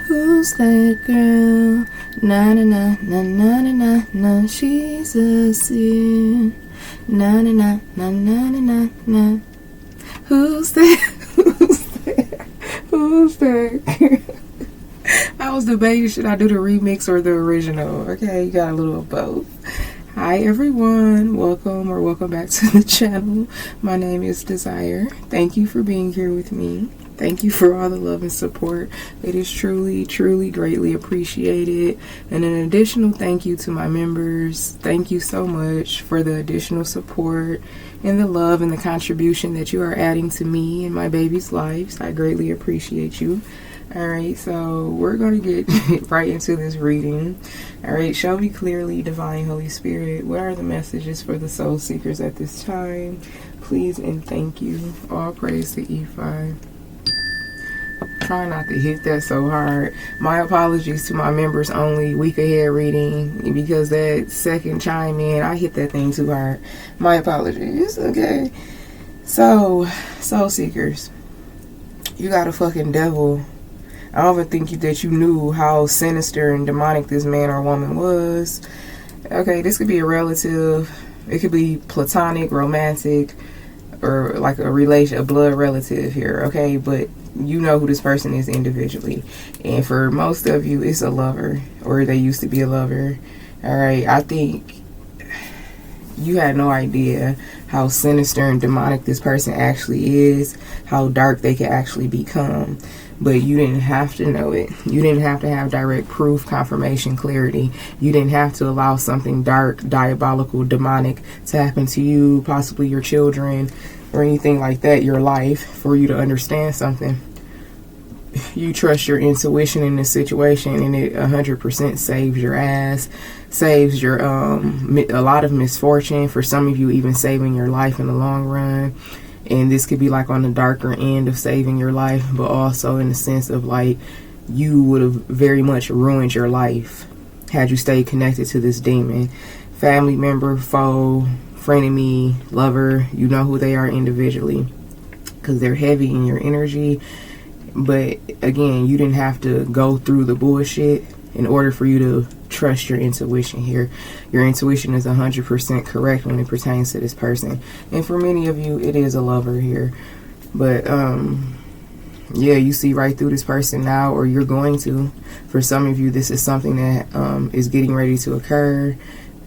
Who's that girl? Na na na na na na na na. She's a Seer. Na na na na na na na na. Who's that? Who's that? Who's that? I was debating, should I do the remix or the original? Okay, you got a little of both. Hi everyone, welcome back to the channel. My name is Desire. Thank you for being here with me. Thank you for all the love and support. It is truly greatly appreciated. And an additional thank you to my members. Thank you so much for the additional support and the love and the contribution that you are adding to me and my baby's lives. I greatly appreciate you. Alright, so we're going to get right into this reading. Alright, show me clearly, Divine Holy Spirit, what are the messages for the soul seekers at this time? Please and thank you. All praise to E5. Try not to hit that so hard. My apologies to my members only week ahead reading, because that second chime in, I hit that thing too hard. My apologies. Okay, so soul seekers, you got a fucking devil. I don't even think that you knew how sinister and demonic this man or woman was. Okay, this could be a relative. It could be platonic, romantic, or like a blood relative here. Okay, but you know who this person is individually. And for most of you, it's a lover, or they used to be a lover. Alright, I think you had no idea how sinister and demonic this person actually is, how dark they can actually become. But you didn't have to know it. You didn't have to have direct proof, confirmation, clarity. You didn't have to allow something dark, diabolical, demonic to happen to you, possibly your children, or anything like that, your life, for you to understand something. You trust your intuition in this situation, and it 100% saves your ass, saves your a lot of misfortune, for some of you even saving your life in the long run. And this could be like on the darker end of saving your life, but also in the sense of like you would have very much ruined your life had you stayed connected to this demon. Family member, foe, frenemy, lover, you know who they are individually, because they're heavy in your energy. But again, you didn't have to go through the bullshit in order for you to trust your intuition here. Your intuition is 100% correct when it pertains to this person. And for many of you, it is a lover here. But yeah, you see right through this person now, or you're going to. For some of you, this is something that is getting ready to occur.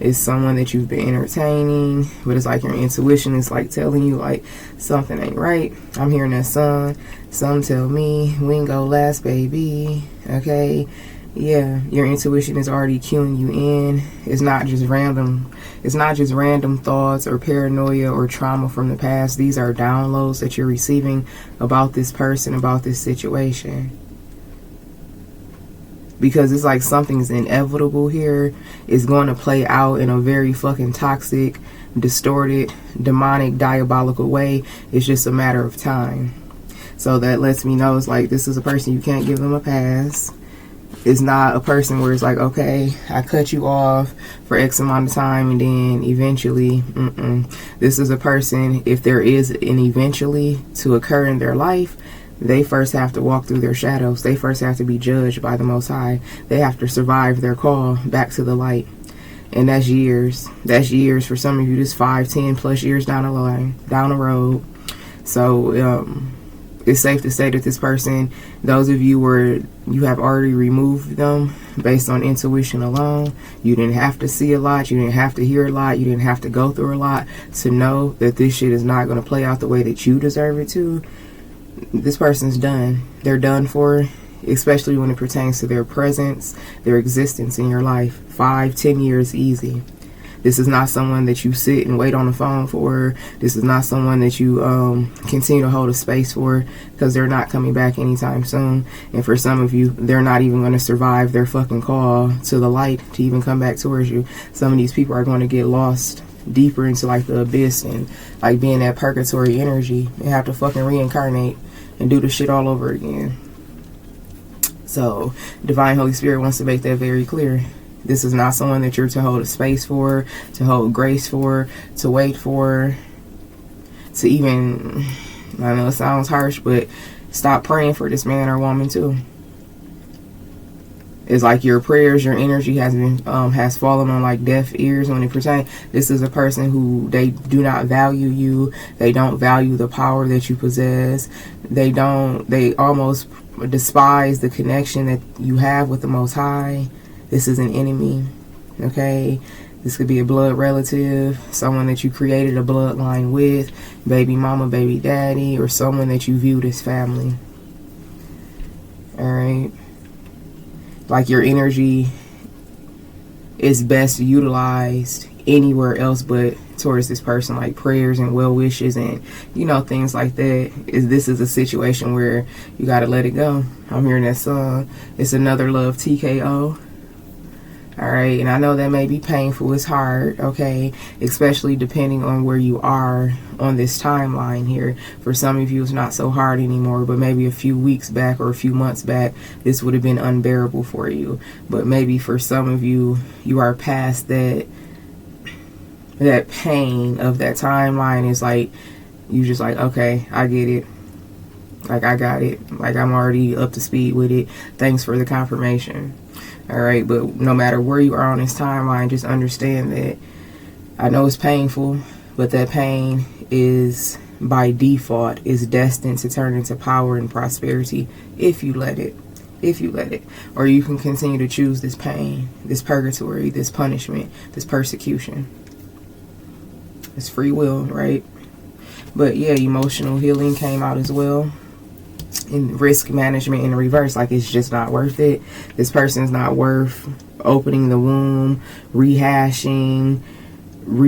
It's someone that you've been entertaining, but it's like your intuition is like telling you like something ain't right. I'm hearing that song. Some tell me we ain't go last, baby. Okay. Yeah, your intuition is already cueing you in. It's not just random. It's not just random thoughts or paranoia or trauma from the past. These are downloads that you're receiving about this person, about this situation. Because it's like something's inevitable here. It's going to play out in a very fucking toxic, distorted, demonic, diabolical way. It's just a matter of time. So that lets me know it's like this is a person you can't give them a pass. It's not a person where it's like, okay, I cut you off for X amount of time and then eventually, This is a person, if there is an eventually to occur in their life, they first have to walk through their shadows. They first have to be judged by the Most High. They have to survive their call back to the light. And that's years. That's years. For some of you, this 5, 10 plus years down the line, down the road. So, it's safe to say that this person, those of you where you have already removed them based on intuition alone, you didn't have to see a lot, you didn't have to hear a lot, you didn't have to go through a lot to know that this shit is not going to play out the way that you deserve it to. This person's done. They're done for, especially when it pertains to their presence, their existence in your life. 5, 10 years easy. This is not someone that you sit and wait on the phone for. This is not someone that you continue to hold a space for, because they're not coming back anytime soon. And for some of you, they're not even going to survive their fucking call to the light to even come back towards you. Some of these people are going to get lost deeper into like the abyss and like being that purgatory energy and have to fucking reincarnate and do the shit all over again. So Divine Holy Spirit wants to make that very clear. This is not someone that you're to hold a space for, to hold grace for, to wait for, to even, I know it sounds harsh, but stop praying for this man or woman too. It's like your prayers, your energy has fallen on like deaf ears when it pertains. This is a person who, they do not value you. They don't value the power that you possess. They almost despise the connection that you have with the Most High. This is an enemy, okay? This could be a blood relative, someone that you created a bloodline with, baby mama, baby daddy, or someone that you viewed as family. All right? Like your energy is best utilized anywhere else but towards this person, like prayers and well wishes and, you know, things like that. This is a situation where you got to let it go. I'm hearing that song. It's Another Love, TKO. All right, and I know that may be painful. It's hard, okay, especially depending on where you are on this timeline here. For some of you, it's not so hard anymore, but maybe a few weeks back or a few months back, this would have been unbearable for you. But maybe for some of you, you are past that pain of that timeline. Is like, you just like, okay, I get it. Like, I got it. Like, I'm already up to speed with it. Thanks for the confirmation. All right, but no matter where you are on this timeline, just understand that I know it's painful, but that pain is, by default, is destined to turn into power and prosperity if you let it. If you let it. Or you can continue to choose this pain, this purgatory, this punishment, this persecution. It's free will, right? But yeah, emotional healing came out as well. In risk management in reverse, like it's just not worth it. This person's not worth opening the womb, rehashing,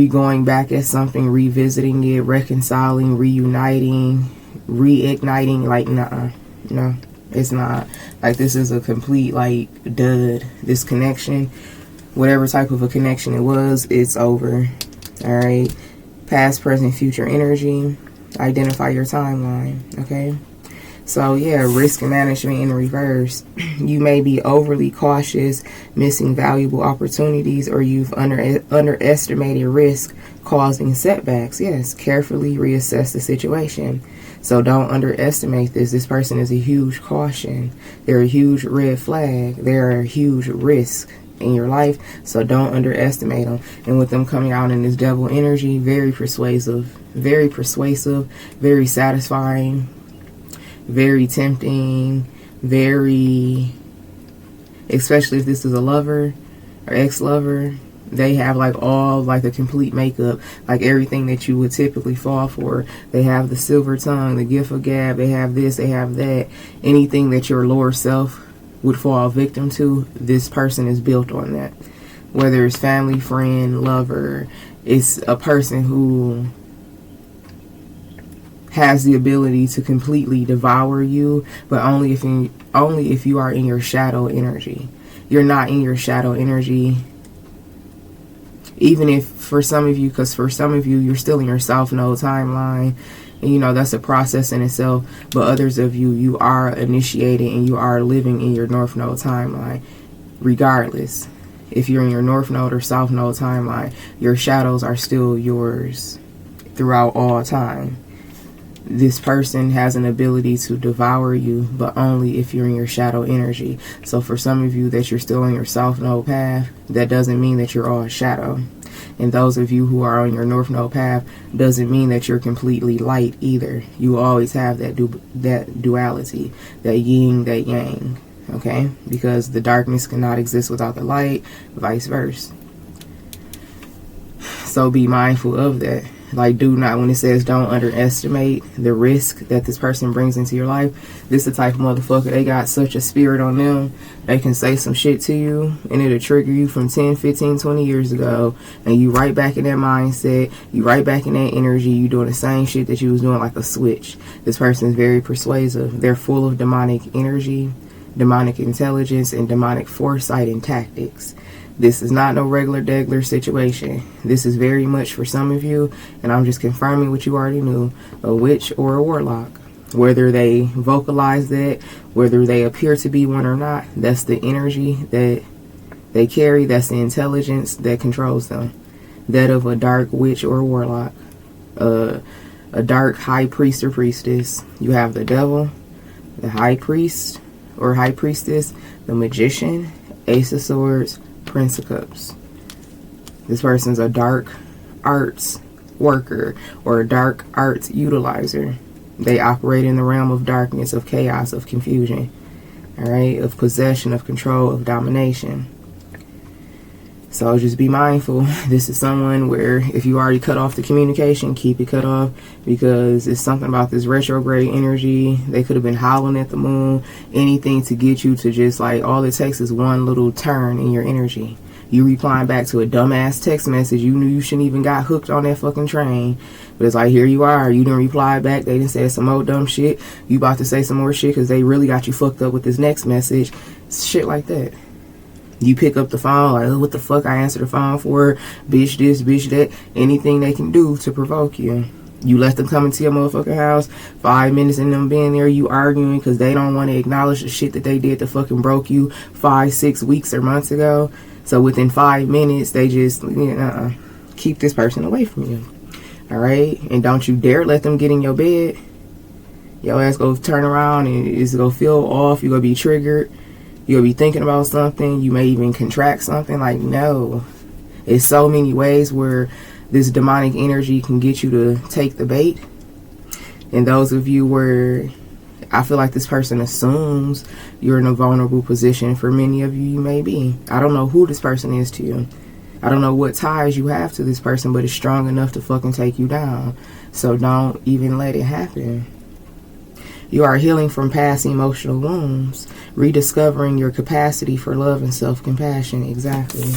going back at something, revisiting it, reconciling, reuniting, reigniting. Like, nah, no, it's not. Like, this is a complete, like, dud. This connection, whatever type of a connection it was, it's over. All right, past, present, future energy. Identify your timeline, okay? So yeah, risk management in reverse. You may be overly cautious, missing valuable opportunities, or you've underestimated risk causing setbacks. Yes, carefully reassess the situation. So don't underestimate this. This person is a huge caution. They're a huge red flag. They're a huge risk in your life. So don't underestimate them. And with them coming out in this devil energy, very persuasive, very satisfying, very tempting, very, especially if this is a lover or ex-lover, they have like all, like the complete makeup, like everything that you would typically fall for. They have the silver tongue, the gift of gab, they have this, they have that. Anything that your lower self would fall victim to, this person is built on that. Whether it's family, friend, lover, it's a person who has the ability to completely devour you, but only if you are in your shadow energy. You're not in your shadow energy, even if for some of you, because for some of you, you're still in your South Node timeline, and you know that's a process in itself. But others of you, you are initiated and you are living in your North Node timeline. Regardless, if you're in your North Node or South Node timeline, your shadows are still yours throughout all time. This person has an ability to devour you, but only if you're in your shadow energy. So for some of you that you're still on your South Node path, that doesn't mean that you're all shadow. And those of you who are on your North Node path, doesn't mean that you're completely light either. You always have that duality, that yin, that yang, okay? Because the darkness cannot exist without the light, vice versa. So be mindful of that. Like, do not, when it says don't underestimate the risk that this person brings into your life, this is the type of motherfucker, they got such a spirit on them, they can say some shit to you, and it'll trigger you from 10, 15, 20 years ago, and you right back in that mindset, you right back in that energy, you doing the same shit that you was doing, like a switch. This person is very persuasive. They're full of demonic energy, demonic intelligence, and demonic foresight and tactics. This is not no regular situation. This is very much for some of you, and I'm just confirming what you already knew, a witch or a warlock. Whether they vocalize that, whether they appear to be one or not, that's the energy that they carry, that's the intelligence that controls them. That of a dark witch or warlock, a dark high priest or priestess. You have the devil, the high priest or high priestess, the magician, Ace of Swords, Prince of Cups. This person's a dark arts worker or a dark arts utilizer. They operate in the realm of darkness, of chaos, of confusion, all right, of possession, of control, of domination. So just be mindful. This is someone where if you already cut off the communication, keep it cut off, because it's something about this retrograde energy. They could have been howling at the moon, anything to get you to just like, all it takes is one little turn in your energy. You replying back to a dumbass text message. You knew you shouldn't even got hooked on that fucking train. But it's like, here you are. You didn't reply back. They didn't say some more dumb shit. You about to say some more shit because they really got you fucked up with this next message. Shit like that. You pick up the phone, like, oh, what the fuck I answer the phone for? Bitch this, bitch that. Anything they can do to provoke you. You let them come into your motherfucking house. 5 minutes in them being there, you arguing because they don't want to acknowledge the shit that they did that fucking broke you 5, 6 weeks or months ago. So within 5 minutes, they just, keep this person away from you. All right? And don't you dare let them get in your bed. Your ass go turn around and it's going to feel off. You're going to be triggered. You'll be thinking about something. You may even contract something. Like, no. It's so many ways where this demonic energy can get you to take the bait. And those of you where I feel like this person assumes you're in a vulnerable position, for many of you, you may be. I don't know who this person is to you. I don't know what ties you have to this person, but it's strong enough to fucking take you down. So don't even let it happen. You are healing from past emotional wounds, rediscovering your capacity for love and self-compassion. Exactly.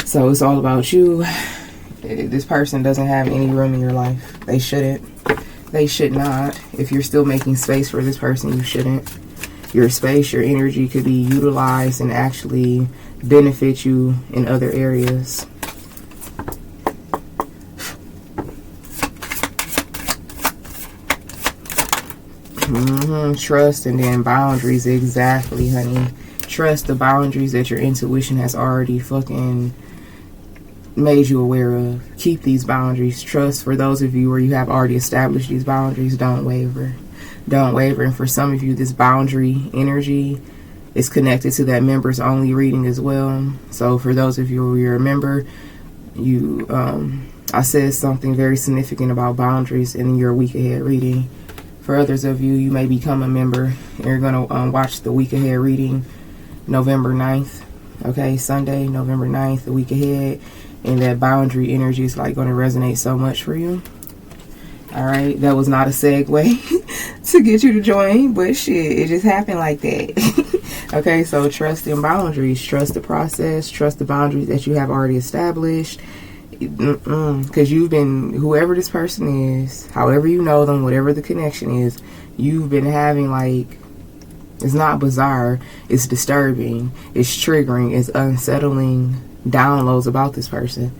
So it's all about you. This person doesn't have any room in your life. They shouldn't. They should not. If you're still making space for this person, you shouldn't. Your space, your energy could be utilized and actually benefit you in other areas. Trust and then boundaries. Exactly, honey. Trust the boundaries that your intuition has already fucking made you aware of. Keep these boundaries. Trust, for those of you where you have already established these boundaries, don't waver. Don't waver. And for some of you, this boundary energy is connected to that members only reading as well. So for those of you who you're a member, you I said something very significant about boundaries in your week ahead reading. For others of you, you may become a member and you're going to watch the week ahead reading November 9th. Okay, Sunday, November 9th, the week ahead. And that boundary energy is like going to resonate so much for you. All right, that was not a segue to get you to join, but shit, it just happened like that. Okay, so trust in boundaries. Trust the process. Trust the boundaries that you have already established. Because you've been, whoever this person is, however you know them, whatever the connection is, you've been having like, it's not bizarre, it's disturbing, it's triggering, it's unsettling downloads about this person.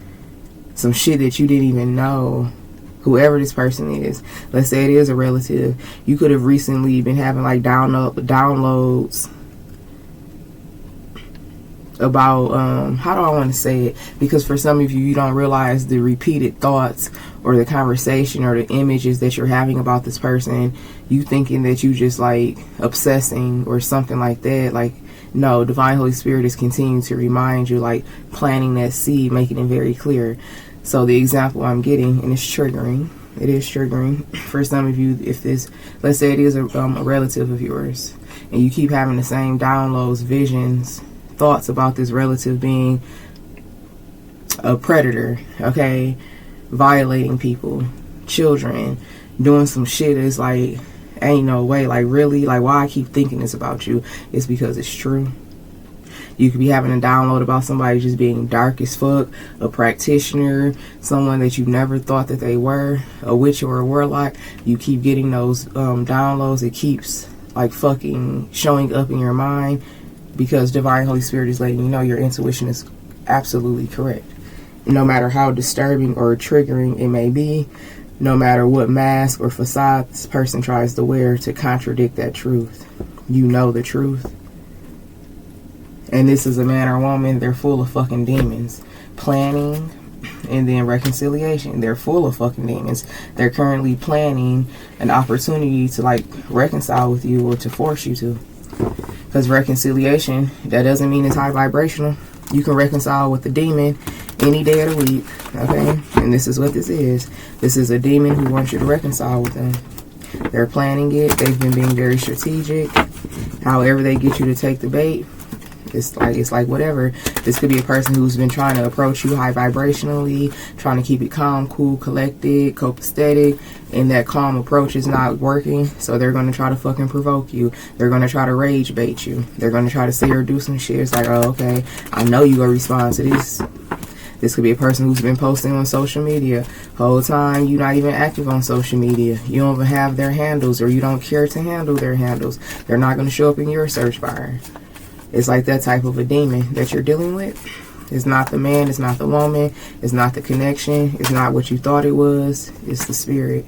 Some shit that you didn't even know. Whoever this person is, let's say it is a relative, you could have recently been having like downloads about how do I want to say it, because for some of you, you don't realize the repeated thoughts or the conversation or the images that you're having about this person. You thinking that you just like obsessing or something like that. Like, no, Divine Holy Spirit is continuing to remind you, like planting that seed, making it very clear. So the example I'm getting, and it's triggering, it is triggering for some of you, if this, let's say it is a relative of yours, and you keep having the same downloads, visions, thoughts about this relative being a predator, okay, violating people, children, doing some shit is like, ain't no way, like really, like why I keep thinking this about you, it's because it's true. You could be having a download about somebody just being dark as fuck, a practitioner, someone that you never thought that they were, a witch or a warlock. You keep getting those downloads. It keeps like fucking showing up in your mind, because Divine Holy Spirit is letting you know your intuition is absolutely correct. No matter how disturbing or triggering it may be, no matter what mask or facade this person tries to wear to contradict that truth, you know the truth. And this is a man or woman, they're full of fucking demons. Planning and then reconciliation. They're full of fucking demons. They're currently planning an opportunity to like reconcile with you or to force you to. Because reconciliation, that doesn't mean it's high vibrational. You can reconcile with the demon any day of the week, okay? And this is what this is. This is a demon who wants you to reconcile with them. They're planning it. They've been being very strategic. However they get you to take the bait, it's like whatever. This could be a person who's been trying to approach you high vibrationally, trying to keep it calm, cool, collected, copacetic, and that calm approach is not working. So they're going to try to fucking provoke you. They're going to try to rage bait you. They're going to try to say or do some shit. It's like, oh, okay, I know you gonna respond to this. This could be a person who's been posting on social media whole time. You're not even active on social media. You don't even have their handles, or you don't care to handle their handles. They're not going to show up in your search bar. It's like that type of a demon that you're dealing with. It's not the man. It's not the woman. It's not the connection. It's not what you thought it was. It's the spirit.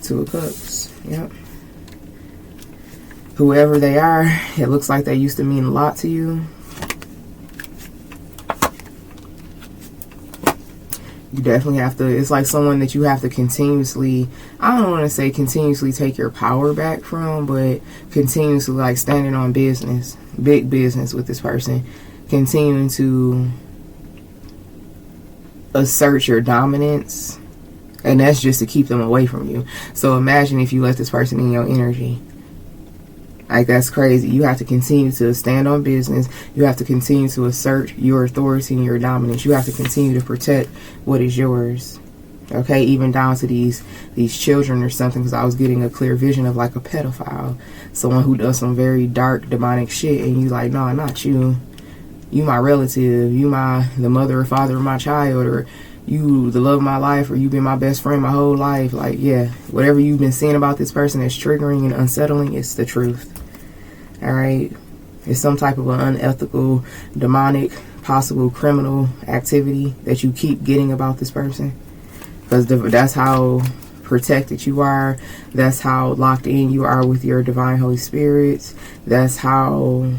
Two of Cups. Yep. Whoever they are, it looks like they used to mean a lot to you. You definitely have to, it's like someone that you have to continuously, I don't want to say continuously take your power back from, but continuously like standing on business, big business with this person, continuing to assert your dominance, and that's just to keep them away from you. So imagine if you let this person in your energy. Like, that's crazy. You have to continue to stand on business. You have to continue to assert your authority and your dominance. You have to continue to protect what is yours. Okay, even down to these children or something, because I was getting a clear vision of like a pedophile. Someone who does some very dark, demonic shit, and you like, no, not you. You my relative. You the mother or father of my child, or you the love of my life, or you've been my best friend my whole life. Like, yeah, whatever you've been seeing about this person that's triggering and unsettling, it's the truth. Alright, it's some type of an unethical, demonic, possible criminal activity that you keep getting about this person. Because that's how protected you are. That's how locked in you are with your divine Holy Spirits. That's how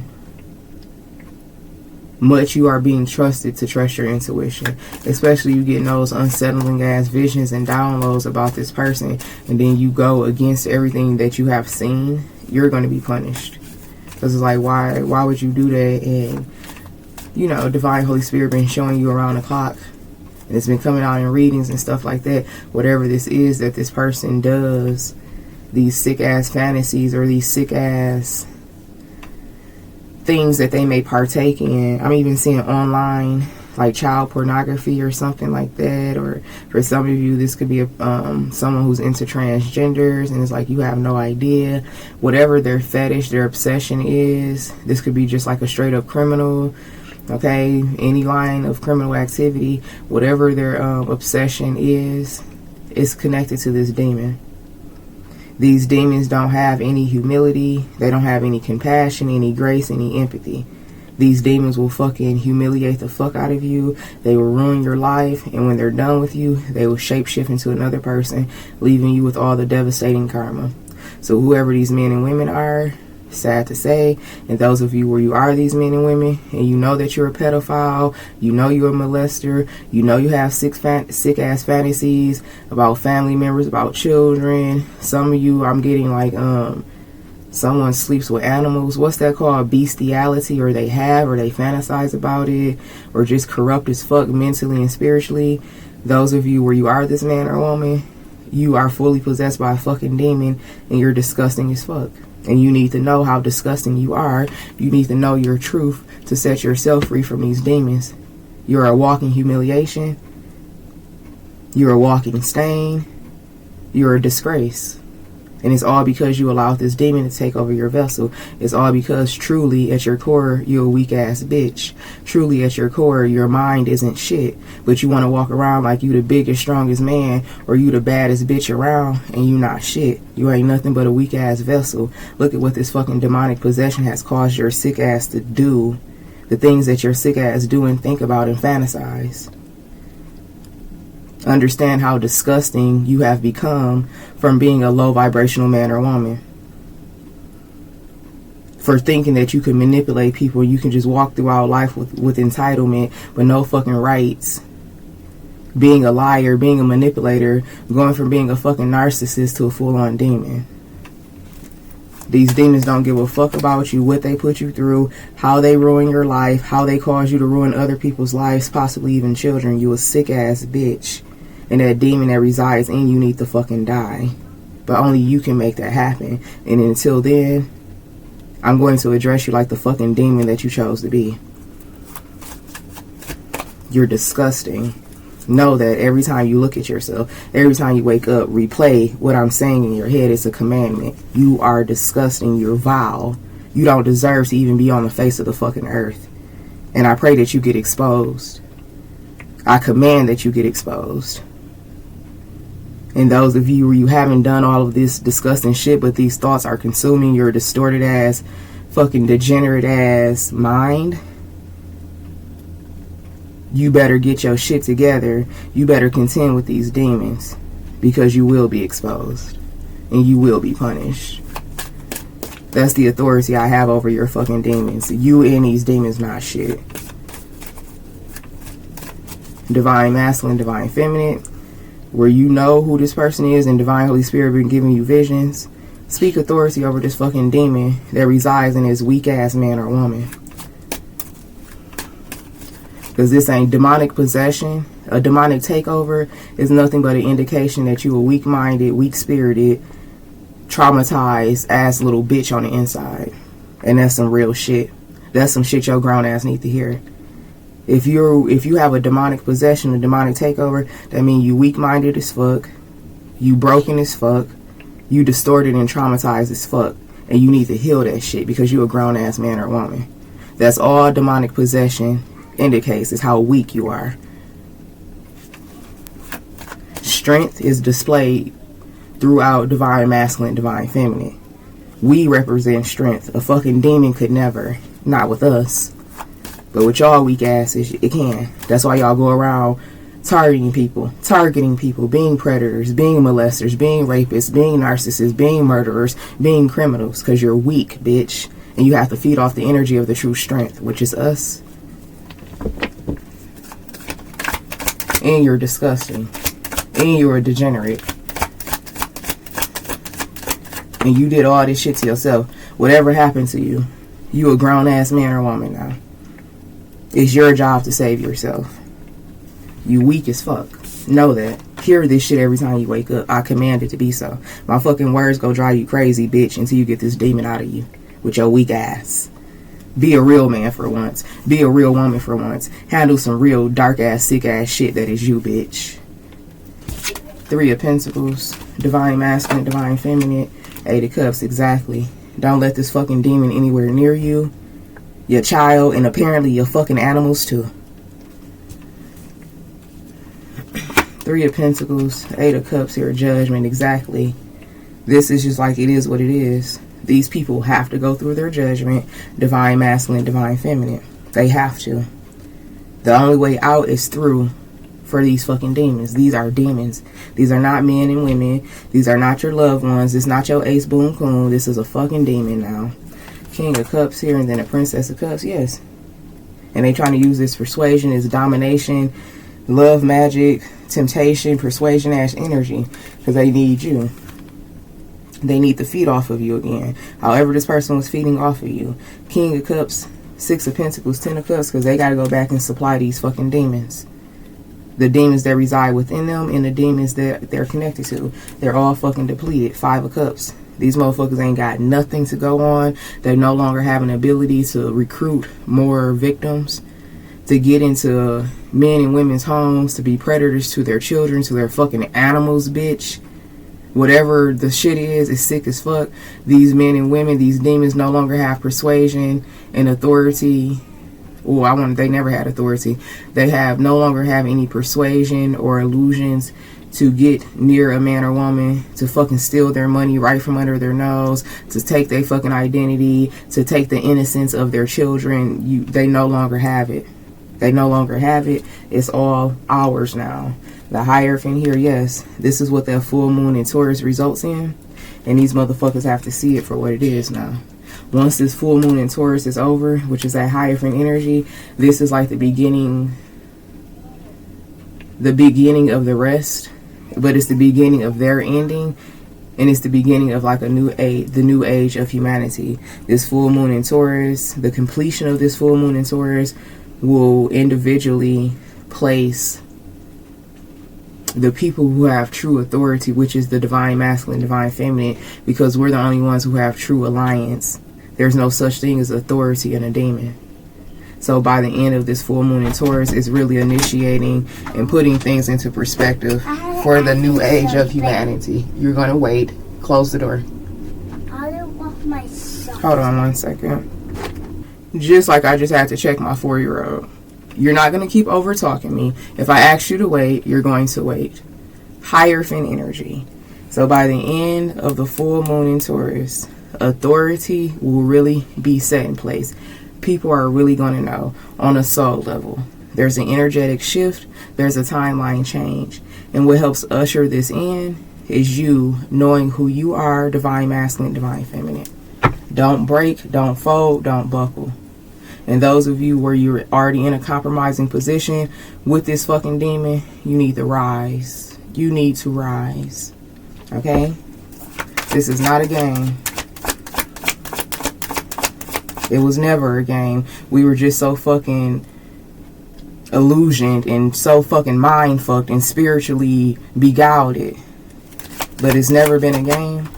much you are being trusted to trust your intuition. Especially you getting those unsettling ass visions and downloads about this person, and then you go against everything that you have seen. You're going to be punished. Because it's like, why would you do that? And, you know, divine Holy Spirit been showing you around the clock. And it's been coming out in readings and stuff like that. Whatever this is that this person does, these sick-ass fantasies or these sick-ass things that they may partake in. I'm even seeing online, like child pornography or something like that. Or for some of you, this could be someone who's into transgenders, and it's like you have no idea. Whatever their fetish, their obsession is, this could be just like a straight up criminal. Okay, any line of criminal activity, whatever their obsession is connected to this demon. These demons don't have any humility. They don't have any compassion, any grace, any empathy. These demons will fucking humiliate the fuck out of you. They will ruin your life. And when they're done with you, they will shapeshift into another person, leaving you with all the devastating karma. So whoever these men and women are, sad to say, and those of you where you are these men and women, and you know that you're a pedophile, you know you're a molester, you know you have sick-ass fantasies about family members, about children. Some of you, I'm getting like, someone sleeps with animals. What's that called? Bestiality, or they fantasize about it, or just corrupt as fuck mentally and spiritually. Those of you where you are this man or woman, you are fully possessed by a fucking demon, and you're disgusting as fuck. And you need to know how disgusting you are. You need to know your truth to set yourself free from these demons. You're a walking humiliation. You're a walking stain. You're a disgrace. And it's all because you allowed this demon to take over your vessel. It's all because truly at your core, you're a weak ass bitch. Truly at your core, your mind isn't shit. But you want to walk around like you the biggest, strongest man, or you the baddest bitch around, and you not shit. You ain't nothing but a weak ass vessel. Look at what this fucking demonic possession has caused your sick ass to do. The things that your sick ass do and think about and fantasize. Understand how disgusting you have become from being a low vibrational man or woman. For thinking that you can manipulate people, you can just walk throughout life with entitlement, with no fucking rights. Being a liar, being a manipulator, going from being a fucking narcissist to a full-on demon. These demons don't give a fuck about you, what they put you through, how they ruin your life, how they cause you to ruin other people's lives, possibly even children. You a sick ass bitch. And that demon that resides in you need to fucking die. But only you can make that happen. And until then, I'm going to address you like the fucking demon that you chose to be. You're disgusting. Know that every time you look at yourself, every time you wake up, replay what I'm saying in your head. It's a commandment. You are disgusting. You're vile. You don't deserve to even be on the face of the fucking earth. And I pray that you get exposed. I command that you get exposed. And those of you where you haven't done all of this disgusting shit, but these thoughts are consuming your distorted ass, fucking degenerate ass mind, you better get your shit together. You better contend with these demons, because you will be exposed and you will be punished. That's the authority I have over your fucking demons. You and these demons not shit. Divine masculine, divine feminine, where you know who this person is and divine Holy Spirit been giving you visions, speak authority over this fucking demon that resides in this weak ass man or woman. Because this ain't demonic possession. A demonic takeover is nothing but an indication that you a weak-minded, weak-spirited, traumatized ass little bitch on the inside. And that's some real shit. That's some shit your grown ass need to hear. If you have a demonic possession, a demonic takeover, that means you weak-minded as fuck, you broken as fuck, you distorted and traumatized as fuck, and you need to heal that shit because you a grown-ass man or woman. That's all demonic possession indicates, is how weak you are. Strength is displayed throughout divine masculine, divine feminine. We represent strength. A fucking demon could never. Not with us. But with y'all weak asses, it can. That's why y'all go around targeting people, being predators, being molesters, being rapists, being narcissists, being murderers, being criminals, because you're weak, bitch. And you have to feed off the energy of the true strength, which is us. And you're disgusting. And you're a degenerate. And you did all this shit to yourself. Whatever happened to you, you a grown ass man or woman now. It's your job to save yourself. You weak as fuck. Know that. Hear this shit every time you wake up. I command it to be so. My fucking words go drive you crazy, bitch, until you get this demon out of you with your weak ass. Be a real man for once. Be a real woman for once. Handle some real dark ass, sick ass shit that is you, bitch. 3 of Pentacles. Divine masculine, divine feminine. 8 of Cups, exactly. Don't let this fucking demon anywhere near you. Your child, and apparently your fucking animals too. 3 of Pentacles. 8 of Cups here, Judgment, exactly. This is just like it is what it is. These people have to go through their judgment. Divine masculine, divine feminine. They have to. The only way out is through for these fucking demons. These are demons. These are not men and women. These are not your loved ones. It's not your ace boom coon. This is a fucking demon now. King of Cups here and then a Princess of Cups. Yes. And they trying to use this persuasion, this domination, love magic, temptation, persuasion ash energy. Because they need you. They need to feed off of you again. However this person was feeding off of you. King of Cups, 6 of Pentacles, 10 of Cups. Because they got to go back and supply these fucking demons. The demons that reside within them and the demons that they're connected to. They're all fucking depleted. 5 of Cups. These motherfuckers ain't got nothing to go on. They no longer have an ability to recruit more victims. To get into men and women's homes. To be predators to their children. To their fucking animals, bitch. Whatever the shit is sick as fuck. These men and women, these demons no longer have persuasion and authority. Oh, they never had authority. They no longer have any persuasion or illusions to get near a man or woman, to fucking steal their money right from under their nose, to take their fucking identity, to take the innocence of their children. They no longer have it. They no longer have it. It's all ours now. The Hierophant here, yes, this is what that full moon in Taurus results in. And these motherfuckers have to see it for what it is now. Once this full moon in Taurus is over, which is that Hierophant energy, this is like the beginning of the rest. But it's the beginning of their ending. And it's the beginning of like a new age, the new age of humanity. This full moon in Taurus, the completion of this full moon in Taurus will individually place the people who have true authority, which is the divine masculine, divine feminine, because we're the only ones who have true alliance. There's no such thing as authority in a demon. So by the end of this full moon in Taurus, it's really initiating and putting things into perspective for the new age of humanity. You're going to wait. Close the door. Hold on 1 second. Just like I just had to check my 4-year-old. You're not going to keep over talking me. If I ask you to wait, you're going to wait. Hierophant energy. So by the end of the full moon in Taurus, authority will really be set in place. People are really going to know on a soul level. There's an energetic shift. There's a timeline change. And what helps usher this in is you knowing who you are, divine masculine, divine feminine. Don't break, don't fold, don't buckle. And those of you where you're already in a compromising position with this fucking demon, you need to rise. You need to rise. Okay? This is not a game. It was never a game. We were just so fucking illusioned and so fucking mind fucked and spiritually beguiled. But it's never been a game.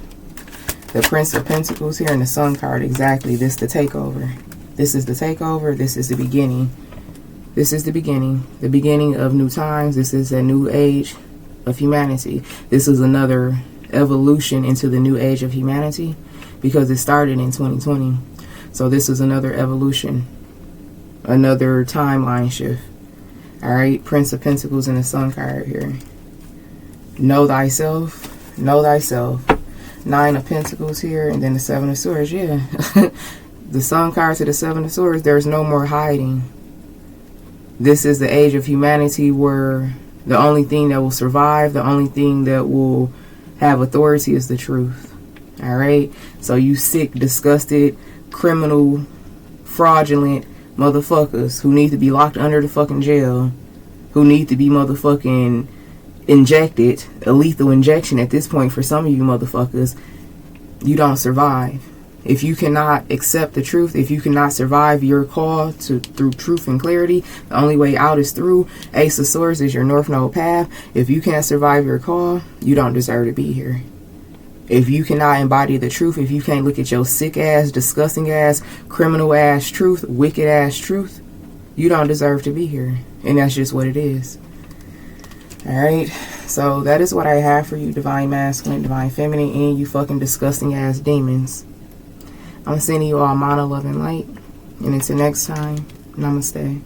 The Prince of Pentacles here and the Sun card, exactly. This is the takeover. This is the takeover. This is the beginning. This is the beginning. The beginning of new times. This is a new age of humanity. This is another evolution into the new age of humanity because it started in 2020. So this is another evolution, another timeline shift. All right, Prince of Pentacles and the Sun card here. Know thyself, know thyself. 9 of Pentacles here, and then the 7 of Swords. Yeah, the Sun card to the 7 of Swords. There's no more hiding. This is the age of humanity where the only thing that will survive, the only thing that will have authority is the truth. All right, so you sick, disgusted, criminal, fraudulent motherfuckers who need to be locked under the fucking jail, who need to be motherfucking injected, a lethal injection at this point for some of you motherfuckers, you don't survive. If you cannot accept the truth, if you cannot survive your call through truth and clarity, the only way out is through. Ace of Swords is your North Node path. If you can't survive your call, you don't deserve to be here. If you cannot embody the truth, if you can't look at your sick ass, disgusting ass, criminal ass truth, wicked ass truth, you don't deserve to be here. And that's just what it is. Alright, so that is what I have for you, divine masculine, divine feminine, and you fucking disgusting ass demons. I'm sending you all mana, love, and light. And until next time, namaste.